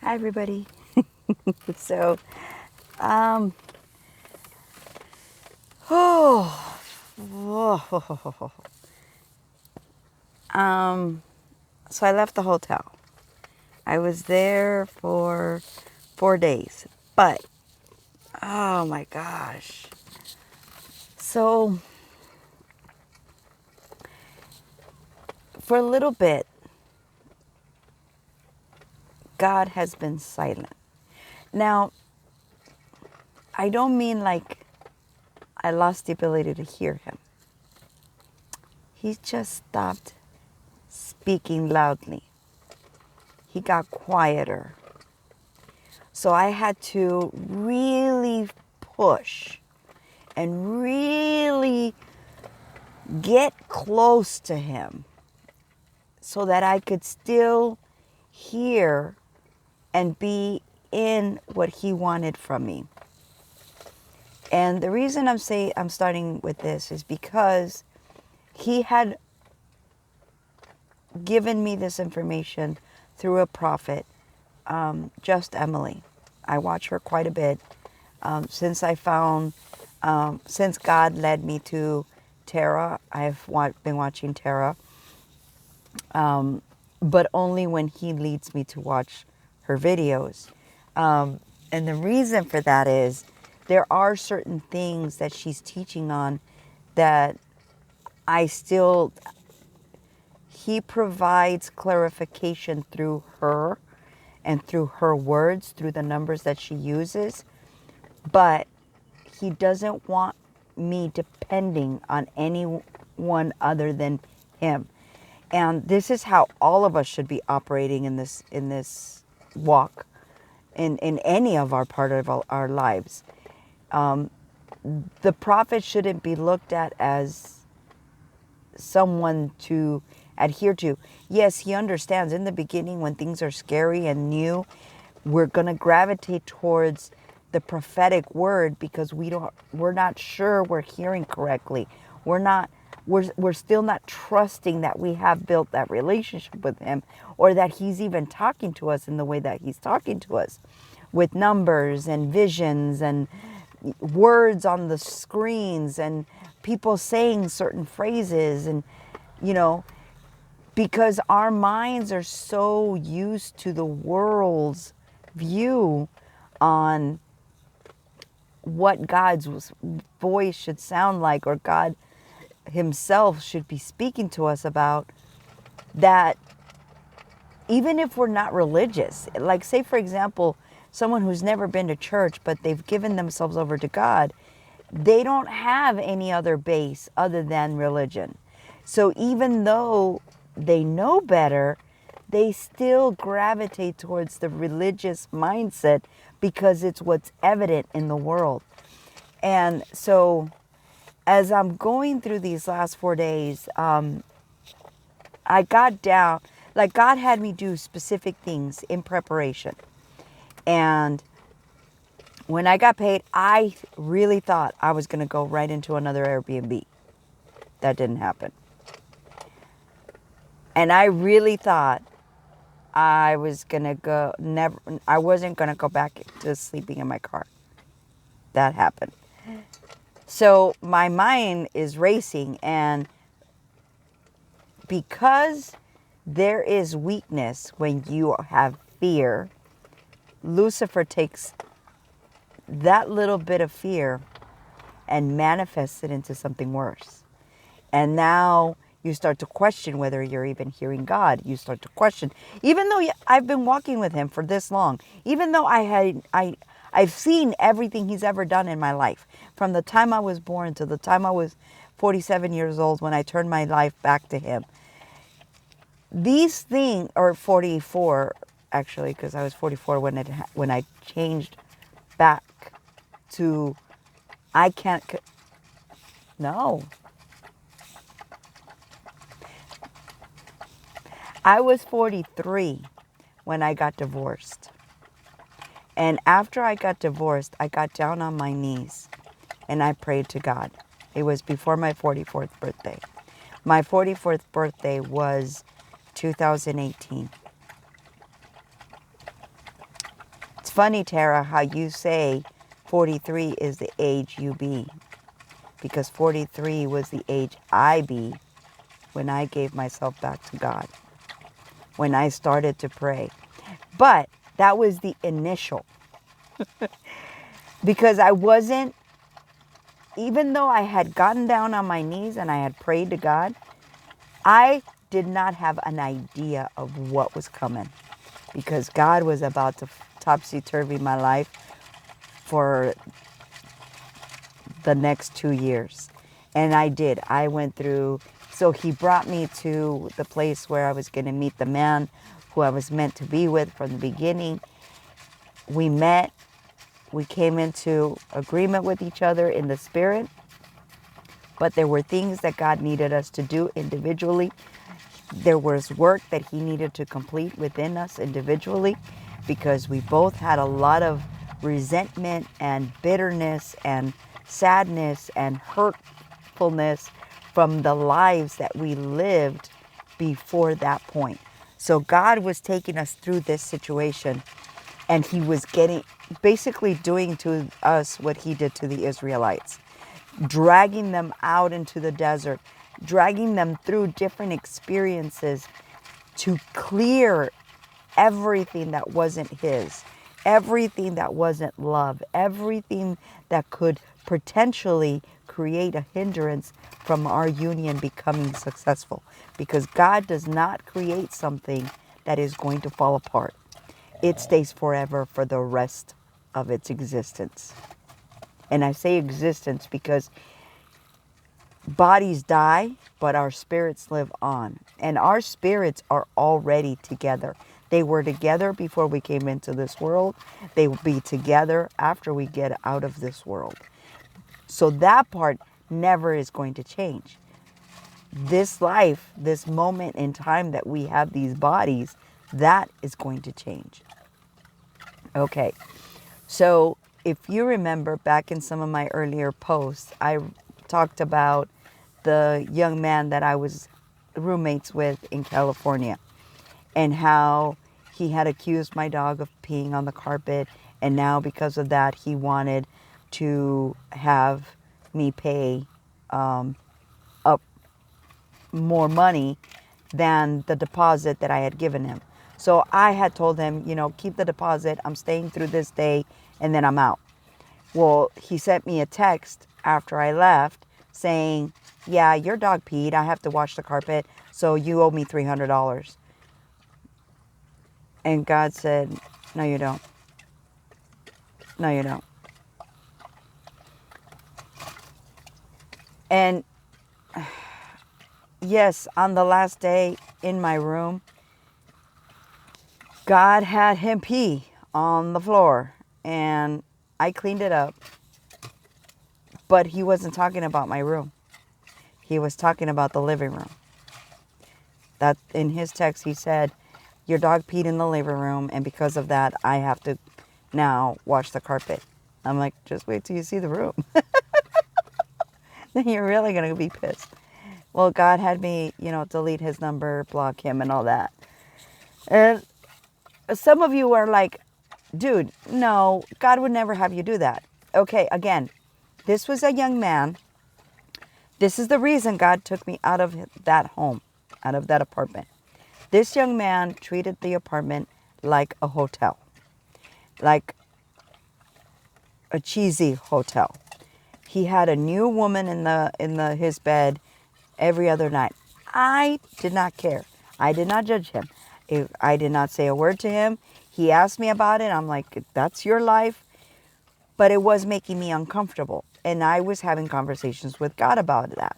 Hi, everybody. So, um, oh, oh, so I left the hotel. I was there for 4 days, but oh my gosh. So, for a little bit, God has been silent. Now, I don't mean like I lost the ability to hear him. He just stopped speaking loudly. He got quieter. So I had to really push and really get close to him so that I could still hear and be in what he wanted from me. And the reason I'm starting with this is because he had given me this information through a prophet, Just Emily. I watch her quite a bit since since God led me to Tara. Been watching Tara, but only when He leads me to watch her videos. And the reason for that is there are certain things that she's teaching on that I still, He provides clarification through her and through her words, through the numbers that she uses. But He doesn't want me depending on anyone other than Him. And this is how all of us should be operating in this walk, in any of our part of our lives. The prophet shouldn't be looked at as someone to adhere to. Yes, he understands in the beginning when things are scary and new, we're going to gravitate towards the prophetic word because we're not sure we're hearing correctly. We're still not trusting that we have built that relationship with him, or that he's even talking to us in the way that he's talking to us, with numbers and visions and words on the screens and people saying certain phrases, and you know because our minds are so used to the world's view on what God's voice should sound like, or God himself should be speaking to us about, that even if we're not religious, like say for example, someone who's never been to church but they've given themselves over to God, they don't have any other base other than religion. So even though they know better, they still gravitate towards the religious mindset because it's what's evident in the world. And so as I'm going through these last 4 days, I got down, like God had me do specific things in preparation. And when I got paid, I really thought I was going to go right into another Airbnb. That didn't happen. And I really thought I was going to I wasn't going to go back to sleeping in my car. That happened. So my mind is racing, and because there is weakness when you have fear, Lucifer takes that little bit of fear and manifests it into something worse. And now you start to question whether you're even hearing God. You start to question, even though I've been walking with him for this long, even though I've seen everything he's ever done in my life, from the time I was born to the time I was 47 years old when I turned my life back to him. These things, or 44 actually, because I was 44 when I changed back to, I can't, no. I was 43 when I got divorced. And after I got divorced, I got down on my knees and I prayed to God. It was before my 44th birthday. My 44th birthday was 2018. It's funny, Tara, how you say 43 is the age you be, because 43 was the age I be when I gave myself back to God, when I started to pray. But that was the initial, because I wasn't, even though I had gotten down on my knees and I had prayed to God, I did not have an idea of what was coming, because God was about to topsy-turvy my life for the next 2 years. And I did. I went through, so he brought me to the place where I was going to meet the man who I was meant to be with from the beginning. We met. We came into agreement with each other in the spirit. But there were things that God needed us to do individually. There was work that he needed to complete within us individually, because we both had a lot of resentment and bitterness and sadness and hurtfulness from the lives that we lived before that point. So God was taking us through this situation, and he was basically doing to us what he did to the Israelites, dragging them out into the desert, dragging them through different experiences to clear everything that wasn't his, everything that wasn't love, everything that could potentially create a hindrance from our union becoming successful. Because God does not create something that is going to fall apart. It stays forever for the rest of its existence. And I say existence because bodies die, but our spirits live on. And our spirits are already together. They were together before we came into this world. They will be together after we get out of this world. So that part never is going to change. This life, this moment in time that we have these bodies, that is going to change. Okay, so if you remember back in some of my earlier posts, I talked about the young man that I was roommates with in California, and how he had accused my dog of peeing on the carpet, and now because of that he wanted to have me pay up more money than the deposit that I had given him. So I had told him, keep the deposit, I'm staying through this day, and then I'm out. Well, he sent me a text after I left saying, yeah, your dog peed, I have to wash the carpet, so you owe me $300. And God said, no, you don't. No, you don't. And yes, on the last day in my room, God had him pee on the floor, and I cleaned it up. But he wasn't talking about my room. He was talking about the living room. That in his text, he said, your dog peed in the living room, and because of that, I have to now wash the carpet. I'm like, just wait till you see the room. Then you're really going to be pissed. Well, God had me, delete his number, block him, and all that. And some of you are like, dude, no, God would never have you do that. Okay, again, this was a young man. This is the reason God took me out of that home, out of that apartment. This young man treated the apartment like a hotel, like a cheesy hotel. He had a new woman in his bed every other night. I did not care. I did not judge him. I did not say a word to him. He asked me about it. I'm like, that's your life. But it was making me uncomfortable. And I was having conversations with God about that.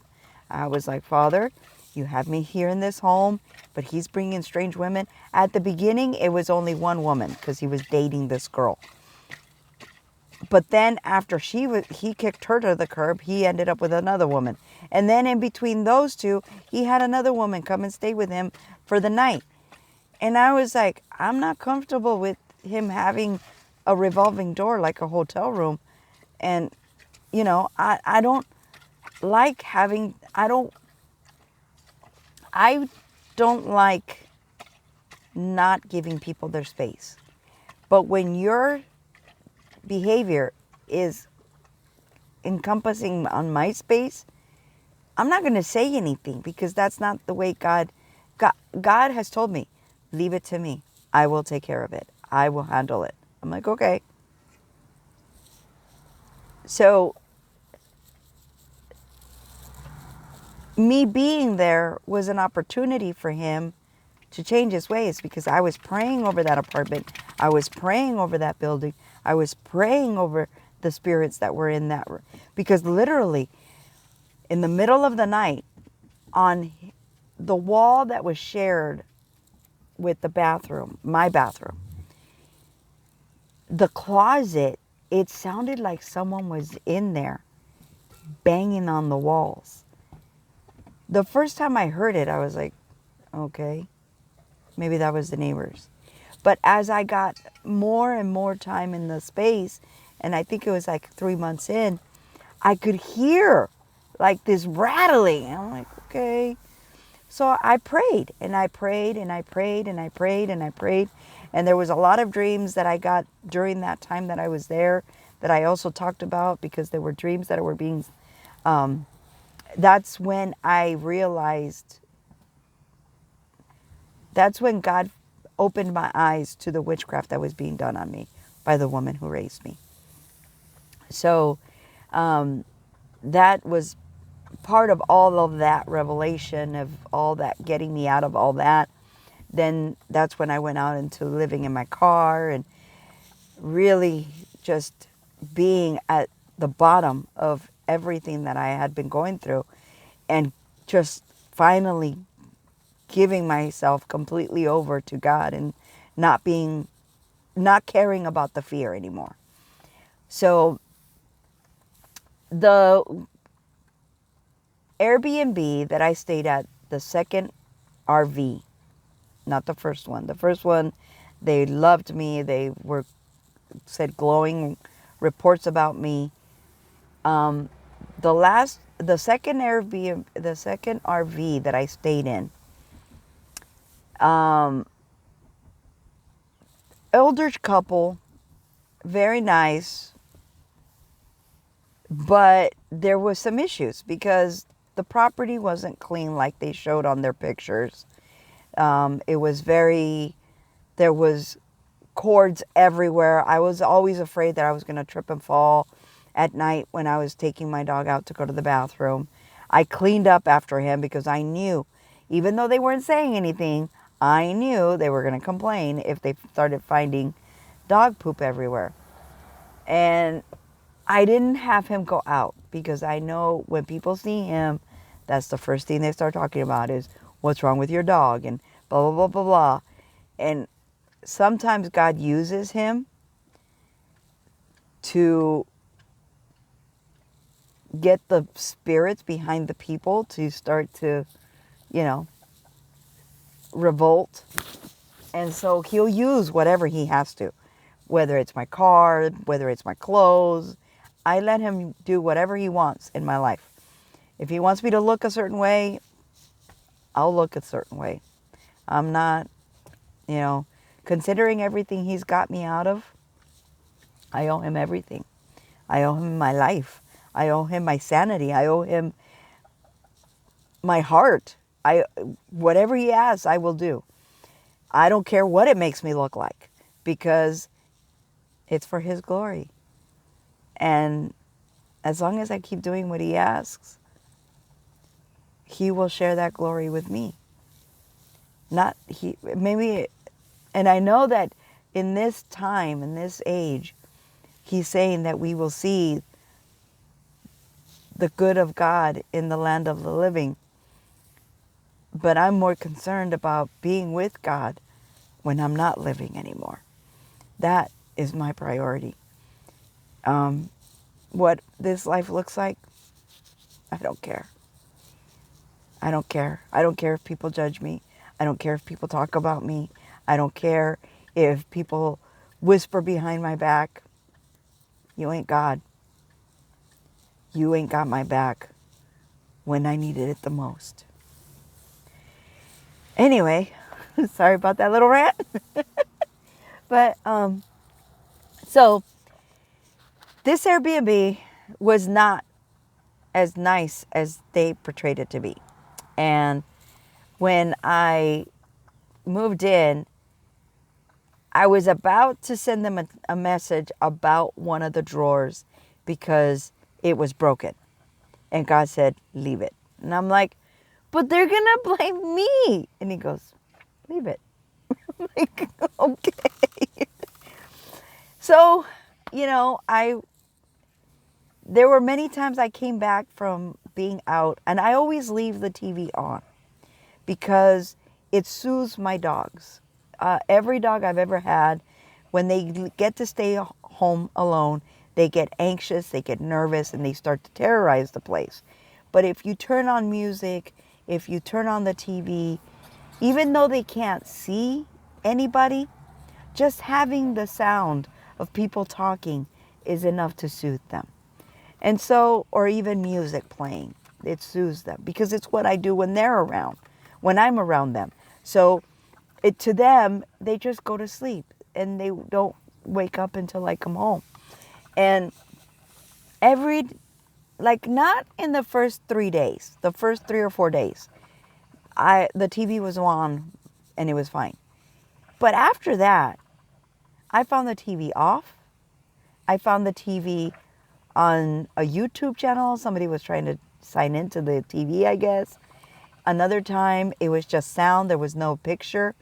I was like, Father, you have me here in this home, but he's bringing strange women. At the beginning, it was only one woman because he was dating this girl. But then after he kicked her to the curb, he ended up with another woman. And then in between those two, he had another woman come and stay with him for the night. And I was like, I'm not comfortable with him having a revolving door like a hotel room. And, I don't like I don't like not giving people their space. But when you're behavior is encompassing on my space, I'm not going to say anything because that's not the way God has told me, leave it to me. I will take care of it. I will handle it. I'm like, okay. So me being there was an opportunity for him to change his ways because I was praying over that apartment. I was praying over that building. I was praying over the spirits that were in that room. Because literally, in the middle of the night, on the wall that was shared with the bathroom, my bathroom, the closet, it sounded like someone was in there banging on the walls. The first time I heard it, I was like, okay, maybe that was the neighbors. But as I got more and more time in the space, and I think it was like 3 months in, I could hear like this rattling. And I'm like, okay. So I prayed and I prayed and I prayed and I prayed and I prayed. And there was a lot of dreams that I got during that time that I was there that I also talked about because there were dreams that were being, that's when I realized, that's when God opened my eyes to the witchcraft that was being done on me by the woman who raised me. So that was part of all of that revelation of all that, getting me out of all that. Then that's when I went out into living in my car and really just being at the bottom of everything that I had been going through and just finally giving myself completely over to God and not caring about the fear anymore. So the Airbnb that I stayed at, the second RV, not the first one. The first one, they loved me. They said glowing reports about me. The second Airbnb, the second RV that I stayed in, elder couple, very nice, but there was some issues because the property wasn't clean like they showed on their pictures. It was there was cords everywhere. I was always afraid that I was going to trip and fall at night when I was taking my dog out to go to the bathroom. I cleaned up after him because I knew, even though they weren't saying anything, I knew they were going to complain if they started finding dog poop everywhere. And I didn't have him go out because I know when people see him, that's the first thing they start talking about is what's wrong with your dog and blah, blah, blah, blah, blah. And sometimes God uses him to get the spirits behind the people to start to, revolt. And so he'll use whatever he has to, whether it's my car, whether it's my clothes. I let him do whatever he wants in my life. If he wants me to look a certain way, I'll look a certain way. I'm not, considering everything he's got me out of, I owe him everything. I owe him my life. I owe him my sanity. I owe him my heart. Whatever he asks, I will do. I don't care what it makes me look like because it's for his glory. And as long as I keep doing what he asks, he will share that glory with me. And I know that in this time, in this age, he's saying that we will see the good of God in the land of the living. But I'm more concerned about being with God when I'm not living anymore. That is my priority. What this life looks like, I don't care. I don't care. I don't care if people judge me. I don't care if people talk about me. I don't care if people whisper behind my back. You ain't God. You ain't got my back when I needed it the most. Anyway, sorry about that little rant. But, so This Airbnb was not as nice as they portrayed it to be. And when I moved in, I was about to send them a message about one of the drawers because it was broken. And God said, leave it. And I'm like, but they're going to blame me. And he goes, leave it. I'm like, okay. So, there were many times I came back from being out, and I always leave the TV on because it soothes my dogs. Every dog I've ever had, when they get to stay home alone, they get anxious, they get nervous, and they start to terrorize the place. But if you turn on music, if you turn on the TV, even though they can't see anybody, just having the sound of people talking is enough to soothe them. And so, or even music playing, it soothes them because it's what I do when they're around, when I'm around them. So to them, they just go to sleep and they don't wake up until I come home. And not in the first 3 days, the first 3 or 4 days, the TV was on and it was fine. But after that, I found the TV off. I found the TV on a YouTube channel. Somebody was trying to sign into the TV, I guess. Another time, it was just sound. There was no picture.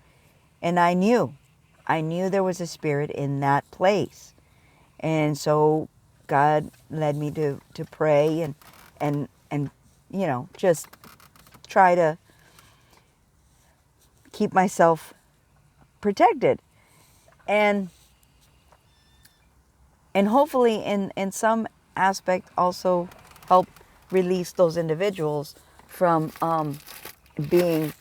And I knew there was a spirit in that place. And so God led me to pray and just try to keep myself protected. And hopefully in some aspect also help release those individuals from being